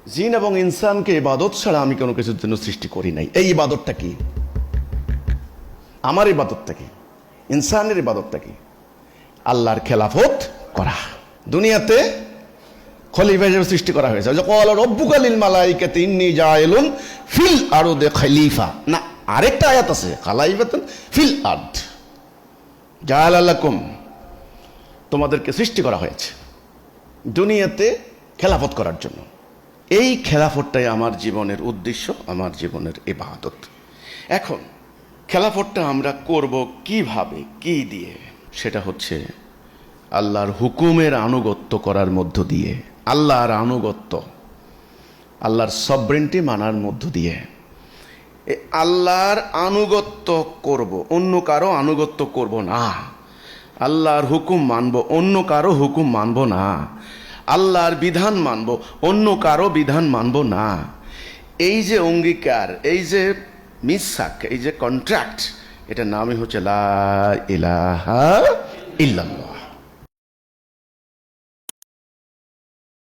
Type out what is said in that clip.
জিন এবং ইনসানকে ইবাদত ছাড়া আমি কোনো কিছুর জন্য সৃষ্টি করি নাই। এই ইবাদতটা কি? আমার ইবাদতটা কি? ইনসানের ইবাদতটা কি? আল্লাহর খেলাফত করা। দুনিয়াতে খলিফা হিসেবে সৃষ্টি করা হয়েছে। যে ক্বালা রাব্বুকা লিল মালাইকাতি ইন্নী জাইলুন ফিল আরদি খলিফা, না আরেকটা আয়াত আছে খলাইফাতুন ফিল আরদ, জাআলা লাকুম, তোমাদেরকে সৃষ্টি করা হয়েছে দুনিয়াতে খেলাফত করার জন্য। এই খেলাফতটাই আমার জীবনের উদ্দেশ্য, আমার জীবনের ইবাদত। এখন খেলাফতটা আমরা করব কিভাবে, কি দিয়ে? সেটা হচ্ছে আল্লাহর হুকুমের আনুগত্য করার মধ্য দিয়ে, আল্লাহর আনুগত্য, আল্লাহর সবরেন্টি মানার মধ্য দিয়ে। আল্লাহর আনুগত্য করব, অন্য কারো আনুগত্য করব না। আল্লাহর হুকুম মানব, অন্য কারো হুকুম মানব না। আল্লাহর বিধান মানব, অন্য কারো বিধান মানব না। এই যে অঙ্গীকার, এই যে মিসাক, এই যে কন্ট্রাক্ট, এটা নামই হচ্ছে লা ইলাহা ইল্লাল্লাহ।